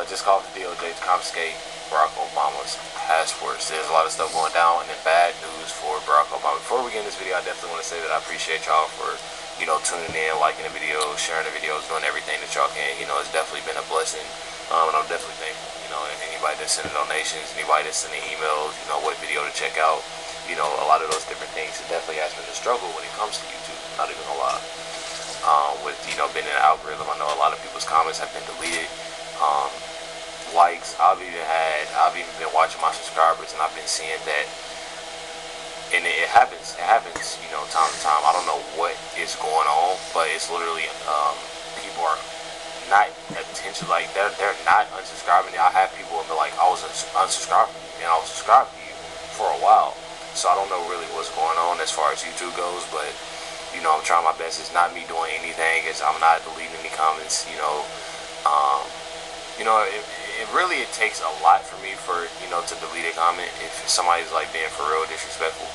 just called the DOJ to confiscate Barack Obama's passports. There's a lot of stuff going down, and then bad news for Barack Obama. Before we get in this video, I definitely want to say that I appreciate y'all for, tuning in, liking the videos, sharing the videos, doing everything that y'all can. It's definitely been a blessing, and I'm definitely thankful. Anybody that's sending donations, anybody that's sending emails, what video to check out, a lot of those different things. It definitely has been a struggle when it comes to YouTube, not even gonna lie. With, being in the algorithm, I know a lot of people's comments have been deleted. Likes, I've even been watching my subscribers, and I've been seeing that, and it happens, time to time. I don't know what is going on, but it's literally, people are not attention, like they're not unsubscribing. I have people be like, I was unsubscribed, and I was subscribed to you for a while, so I don't know really what's going on as far as YouTube goes, but I'm trying my best. It's not me doing anything, I'm not deleting any comments. It takes a lot for me for to delete a comment if somebody's like being for real disrespectful,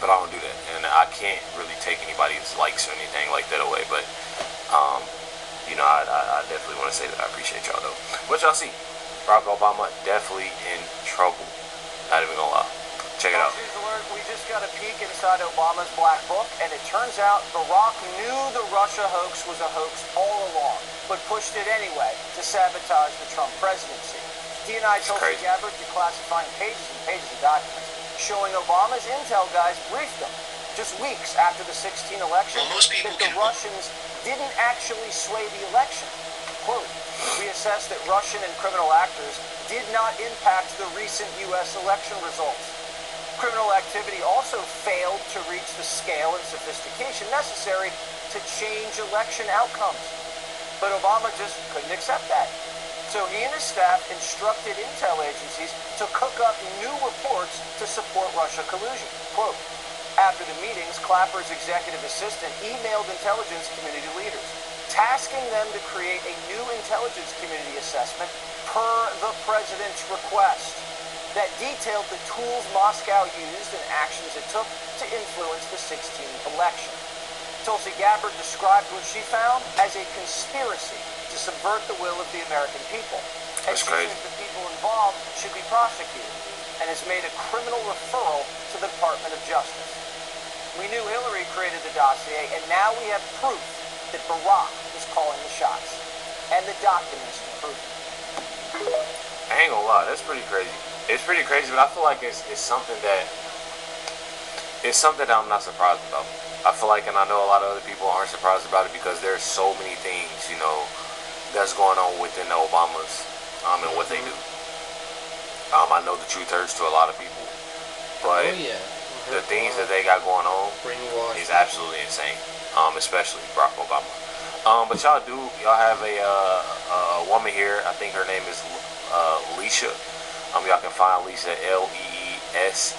but I don't do that, and I can't really take anybody's likes or anything like that away, but I definitely want to say that I appreciate y'all though. What y'all see? Barack Obama definitely in trouble. Not even gonna lie. Check it out. We just got a peek inside Obama's black book, and it turns out Barack knew the Russia hoax was a hoax all along, but pushed it anyway to sabotage the Trump presidency. DNI told Gabbard declassifying pages and pages of documents showing Obama's intel guys briefed him just weeks after the 2016 election that the Russians didn't actually sway the election. Quote, we assessed that Russian and criminal actors did not impact the recent U.S. election results. Criminal activity also failed to reach the scale and sophistication necessary to change election outcomes. But Obama just couldn't accept that. So he and his staff instructed intel agencies to cook up new reports to support Russia collusion. Quote, after the meetings, Clapper's executive assistant emailed intelligence community leaders, tasking them to create a new intelligence community assessment per the president's request that detailed the tools Moscow used and actions it took to influence the 2016 election. Tulsi Gabbard described what she found as a conspiracy to subvert the will of the American people. And she says the people involved should be prosecuted, and has made a criminal referral to the Department of Justice. We knew Hillary created the dossier, and now we have proof that Barack is calling the shots. And the documents to prove it. I ain't gonna lie, that's pretty crazy. It's pretty crazy, but I feel like it's something that I'm not surprised about. I feel like, and I know a lot of other people aren't surprised about it, because there's so many things, that's going on within the Obamas, and what they do. I know the truth hurts to a lot of people, but the things that they got going on is absolutely insane, especially Barack Obama. But y'all have a woman here. I think her name is Leisha. Y'all can find Lisa, Leesha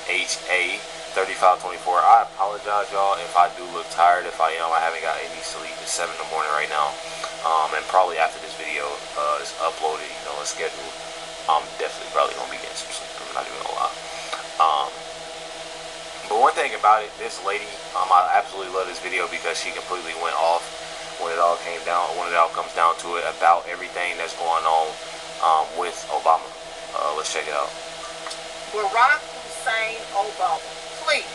3524. I apologize, y'all, if I do look tired. If I am, I haven't got any sleep. It's 7 in the morning right now, and probably after this video is uploaded, and scheduled, I'm definitely probably gonna be getting some sleep. I'm not even gonna lie. But one thing about it, this lady, I absolutely love this video because she completely went off when it all comes down to it, about everything that's going on with Obama. Let's check it out. Barack Hussein Obama, please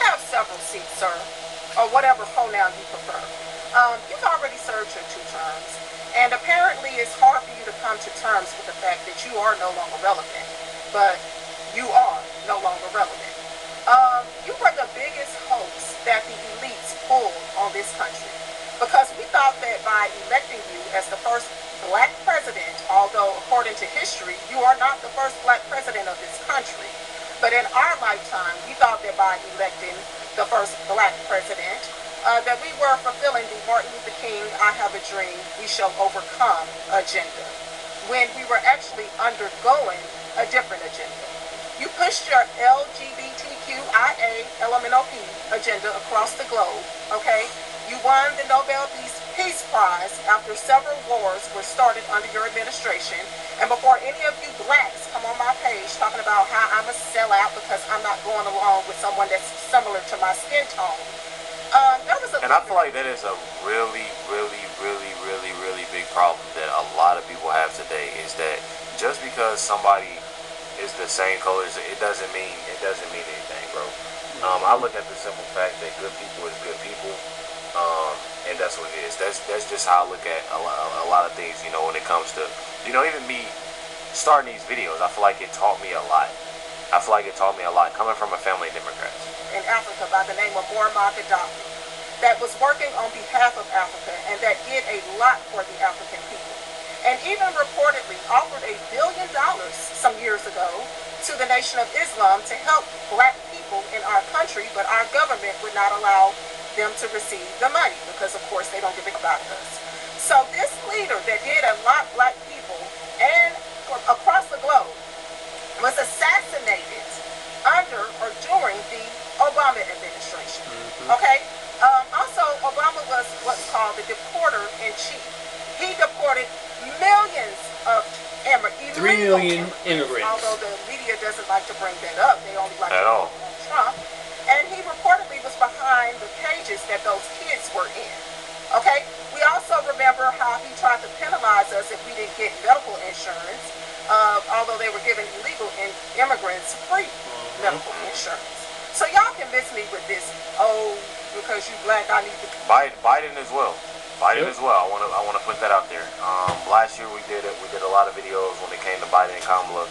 have several seats, sir, or whatever pronoun you prefer. You've already served your 2 terms, and apparently it's hard for you to come to terms with the fact that you are no longer relevant. But you are no longer relevant. You were the biggest hoax that the elites pulled on this country, because we thought that by electing you as the first black president, although according to history, you are not the first black president of this country, but in our lifetime, we thought that by electing the first black president, that we were fulfilling the Martin Luther King, I have a dream, we shall overcome agenda, when we were actually undergoing a different agenda. You pushed your LGBTQIA LMNOP agenda across the globe, okay? You won the Nobel Peace Prize after several wars were started under your administration, and before any of you blacks come on my page talking about how I'm a sellout because I'm not going along with someone that's similar to my skin tone. And I feel like that is a really, really, really, really, really big problem that a lot of people have today is that just because somebody is the same colors, it doesn't mean anything, bro. I look at the simple fact that good people is good people, and that's what it is. That's just how I look at a lot of things. You know, when it comes to, you know, even me starting these videos, I feel like it taught me a lot. Coming from a family of Democrats. In Africa by the name of Muammar Gaddafi, that was working on behalf of Africa and that did a lot for the African people. And even reportedly offered $1 billion some years ago to the Nation of Islam to help black people in our country, but our government would not allow them to receive the money because, of course, they don't give a about us. So this leader that did a lot black people and across the globe was assassinated under or during the Obama administration. Okay? Also, Obama was what's called the deporter-in-chief. He deported millions of immigrants. 3 million immigrants. Although the media doesn't like to bring that up. They only like to all. blame it on Trump. And he reportedly was behind the cages that those kids were in. Okay? We also remember how he tried to penalize us if we didn't get medical insurance, although they were giving illegal immigrants free medical insurance. So y'all can miss me with this, oh, because you black, I need to... Biden as well. As well. I want to put that out there. Last year we did a lot of videos when it came to Biden and Kamala,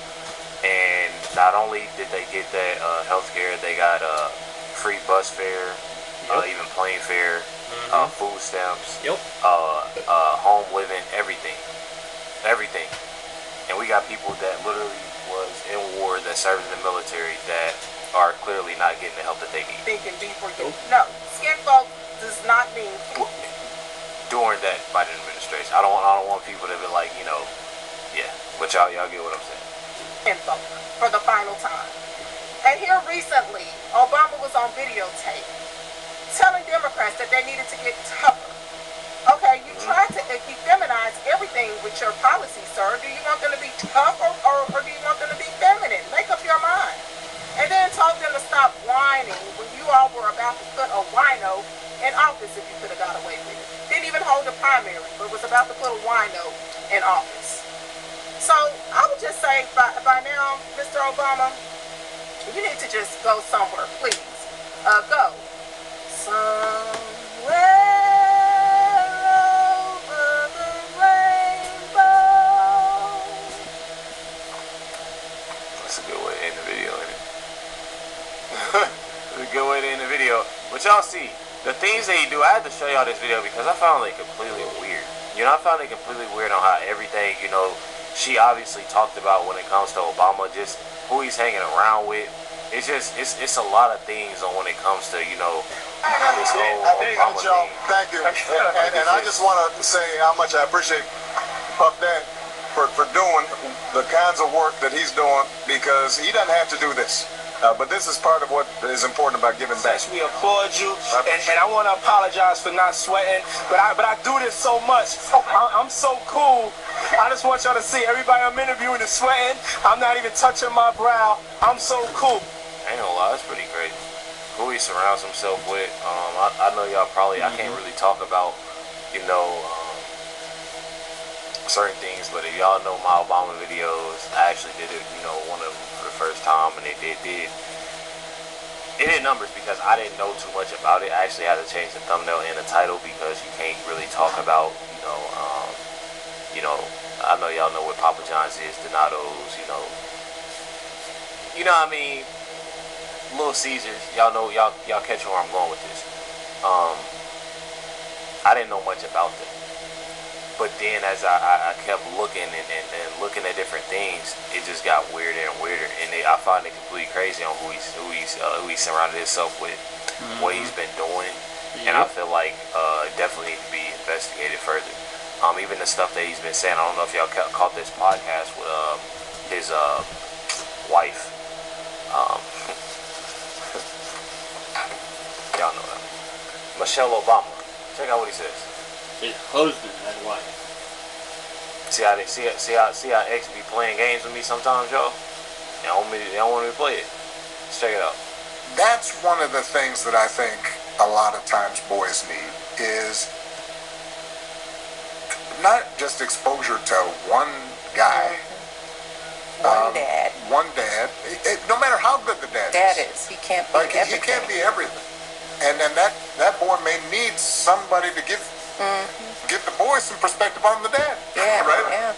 and not only did they get that health care, they got free bus fare, even plane fare, food stamps, home living, everything. And we got people that literally was in war, that served in the military, that are clearly not getting the help that they need. Thinking deeper. No, skin folk does not mean during that Biden administration. I don't want people to be like, you know, yeah. But y'all get what I'm saying. Skin folk for the final time. And here recently, Obama was on videotape telling Democrats that they needed to get tougher. Okay, you tried to feminize everything with your policy, sir. Do you want them to be tough or do you want them to be feminine? Make up your mind. And then told them to stop whining when you all were about to put a wino in office if you could have got away with it. Didn't even hold a primary, but was about to put a wino in office. So I would just say by now, Mr. Obama, you need to just go somewhere, please. Go somewhere. Good way to end the video. But y'all see, the things that he do, I had to show y'all this video because I found it completely weird. You know, I found it completely weird on how everything, you know, she obviously talked about when it comes to Obama, just who he's hanging around with. It's just, it's a lot of things on when it comes to, you know, this whole Obama thing. Thank you. And I just want to say how much I appreciate Puff Dan for doing the kinds of work that he's doing, because he doesn't have to do this. But this is part of what is important about giving back. We applaud you, and I want to apologize for not sweating, but I do this so much. I'm so cool. I just want y'all to see everybody I'm interviewing is sweating. I'm not even touching my brow. I'm so cool. I ain't gonna lie, that's pretty crazy. Who he surrounds himself with. I know y'all probably, I can't really talk about, you know, certain things, but if y'all know my Obama videos, I actually did it, you know, one of them for the first time, and it did numbers because I didn't know too much about it. I actually had to change the thumbnail and the title because you can't really talk about, you know, I know y'all know what Papa John's is, Donato's, you know what I mean, Little Caesars, y'all know, y'all catch where I'm going with this. I didn't know much about them. But then as I kept looking and looking at different things, it just got weirder and weirder, and I find it completely crazy on who he's surrounded himself with, what he's been doing, and I feel like it definitely needs to be investigated further. Even the stuff that he's been saying, I don't know if y'all caught this podcast with his wife. Y'all know that, Michelle Obama. Check out what he says. His husband and wife. See how X be playing games with me sometimes, y'all? They don't want me to play it. Let's check it out. That's one of the things that I think a lot of times boys need, is not just exposure to Like he can't be everything, and then that boy may need somebody to give the boys some perspective on the dad. Yeah, right. yeah.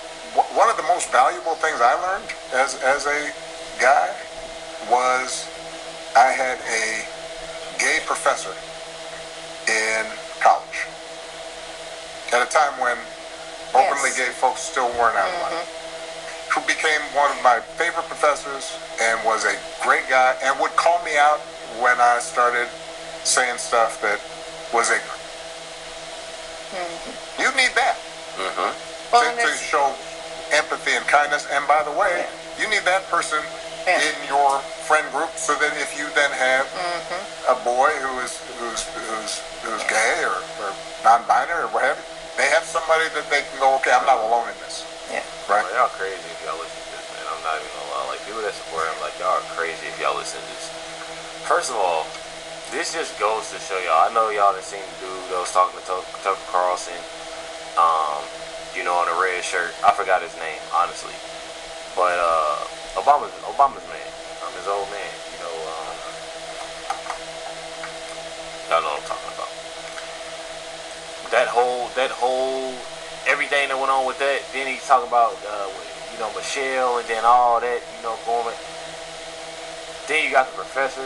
One of the most valuable things I learned as a guy was I had a gay professor in college at a time when openly gay folks still weren't out of line, who became one of my favorite professors and was a great guy and would call me out when I started saying stuff that was ignorant. You need that to show empathy and kindness. And by the way, you need that person in your friend group so that if you then have a boy who's gay or non-binary or what have you, they have somebody that they can go, okay, I'm not alone in this. Yeah. Right? Y'all crazy if y'all listen to this, man. I'm not even gonna lie. Like, people that support him, like, y'all are crazy if y'all listen to this. First of all, this just goes to show y'all. I know y'all done seen the dude that was talking to Tucker Carlson, you know, on a red shirt. I forgot his name, honestly. But Obama's man, his old man. You know, y'all know what I'm talking about. That whole everything that went on with that. Then he's talking about you know, Michelle, and then all that, you know, going. Then you got the professor.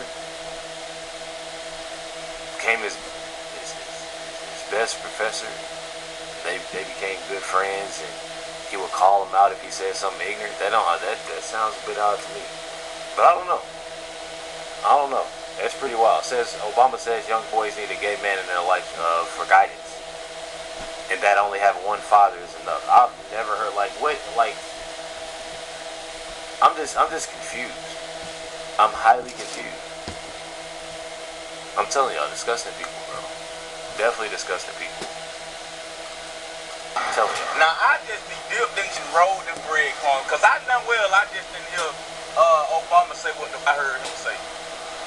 Became his best professor. They became good friends, and he would call him out if he said something ignorant. That sounds a bit odd to me, but I don't know. That's pretty wild. Obama says young boys need a gay man in their life for guidance, and that only having one father is enough. I've never heard I'm just confused. I'm highly confused. I'm telling y'all, disgusting people, bro. Definitely disgusting people. I'm telling y'all. Now, I just be dipped into rolled the breadcrumbs, because I just didn't hear Obama say what I heard him say.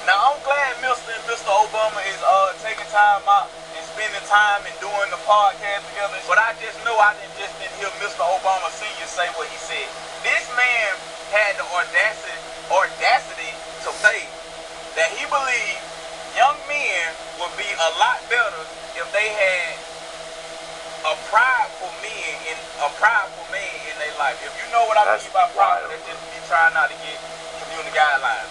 Now, I'm glad Mr. Obama is taking time out and spending time and doing the podcast together, but I just know I didn't hear Mr. Obama Sr. say what he said. This man had the audacity to say that he believed young men would be a lot better if they had a prideful man in their life. If you know what I mean by prideful, that's just me trying not to get community guidelines.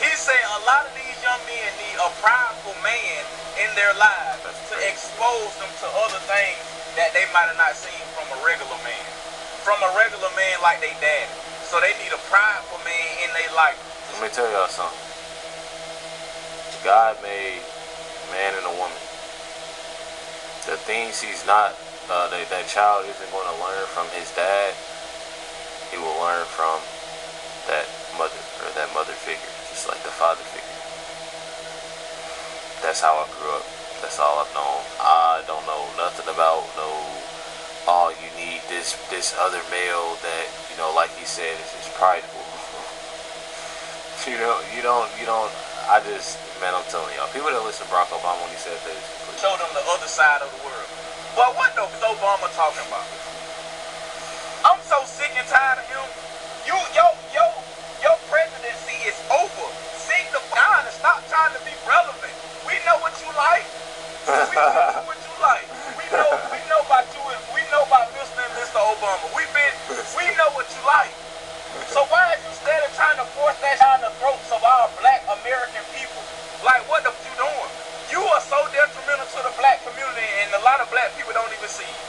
He said a lot of these young men need a prideful man in their lives to expose them to other things that they might have not seen from a regular man. From a regular man like they daddy. So they need a prideful man in their life. Let me tell y'all something. God made a man and a woman. The things he's not, that child isn't going to learn from his dad, he will learn from that mother, or that mother figure, just like the father figure. That's how I grew up. That's all I've known. I don't know nothing about you need this other male that, you know, like he said, is prideful. you don't. Man, I'm telling y'all, people that listen to Barack Obama when he said that is completely. Show them the other side of the world. But what is Obama talking about? I'm so sick and tired of him. Your presidency is over. Sit down and stop trying to be relevant. We know what you like. We know what you like. We know about you, and we know about Mr. and Mr. Obama. We know what you like. So why are you steady trying to force that down the throats of our black American people? Like, what the you doing? You are so detrimental to the black community, and a lot of black people don't even see you.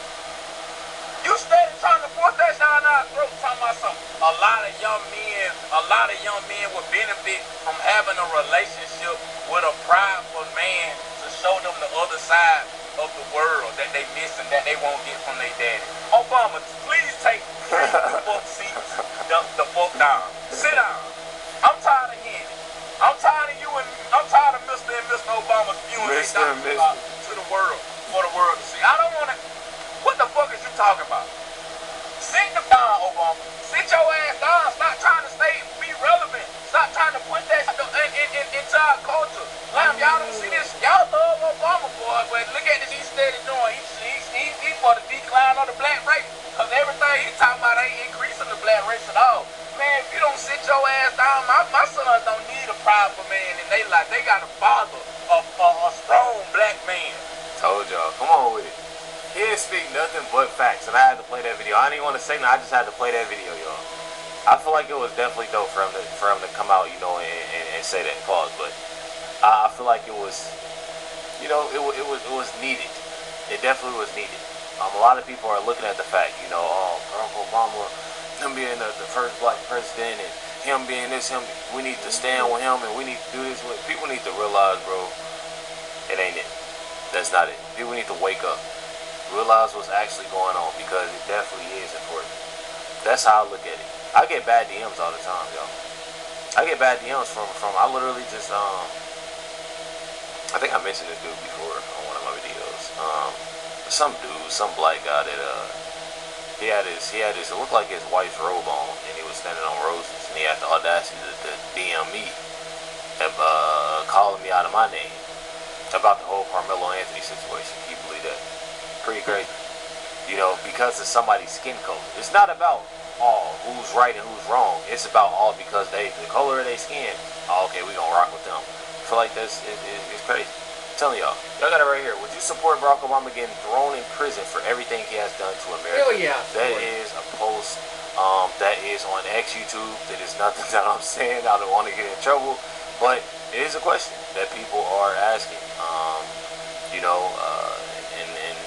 You steady trying to force that down our throats, talking about something. A lot of young men would benefit from having a relationship with a prideful man to show them the other side of the world that they missing, that they won't get from their daddy. Obama, please take the fuck seats, the fuck down. Sit down. I'm tired of hearing it. I'm tired of you and I'm tired of Mr. and Mr. Obama's viewing their doctrine to the world, for the world to see. I don't want to. What the fuck is you talking about? Sit down, Obama. Sit your ass down. Stop trying to be relevant. Stop trying to put that into our culture. Like, y'all don't see this. Y'all love Obama, boy, but look at this he's steady doing. He's for the decline of the black race. Because everything he's talking about ain't increasing the black race at all. Man, man, if you don't sit your ass down, my sons don't need a private man in their life. They got a father, a strong black man. Told y'all, come on with it. He didn't speak nothing but facts, and I had to play that video. I didn't even want to say nothing, I just had to play that video, y'all. I feel like it was definitely dope for him to come out, you know, and say that, pause, but I feel like it was, you know, it was needed. It definitely was needed. A lot of people are looking at the fact, you know, Barack Obama, him being the first black president, and him being this, we need to stand with him, and we need to do this. People need to realize, bro, it ain't it. That's not it. People need to wake up, realize what's actually going on, because it definitely is important. That's how I look at it. I get bad DMs all the time, y'all. I get bad DMs from I literally just I think I mentioned this dude before on one of my videos. Some dude, some black guy that he had his it looked like his wife's robe on, and he was standing on roses, and he had the audacity to DM me, calling me out of my name about the whole Carmelo Anthony situation. Can you believe that? Pretty crazy. You know, because of somebody's skin color. It's not about all who's right and who's wrong. It's about all because the color of their skin. Oh, okay, we gonna rock with them. I feel like this is crazy. I'm telling y'all got it right here. Would you support Barack Obama getting thrown in prison for everything he has done to America? Hell yeah. That is a post that is on X YouTube. That is nothing that I'm saying. I don't want to get in trouble, but it is a question that people are asking. You know, and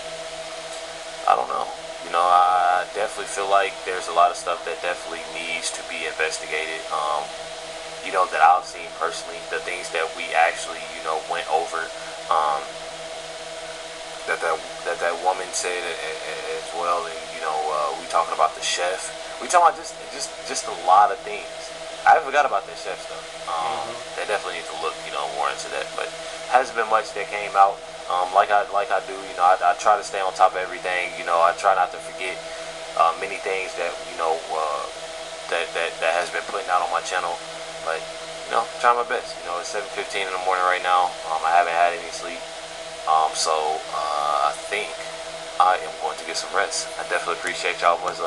I don't know. You know, I definitely feel like there's a lot of stuff that definitely needs to be investigated. You know, that I've seen personally, the things that we actually, you know, went over, that woman said as well, and you know, we talking about the chef, we talking about just a lot of things. I forgot about that chef stuff. They definitely need to look, you know, more into that, but hasn't been much that came out. Like I do, you know, I try to stay on top of everything. You know, I try not to forget many things that, you know, that has been putting out on my channel. But, you know, try my best. You know, it's 7:15 in the morning right now. I haven't had any sleep. So I think I am going to get some rest. I definitely appreciate y'all. Much love.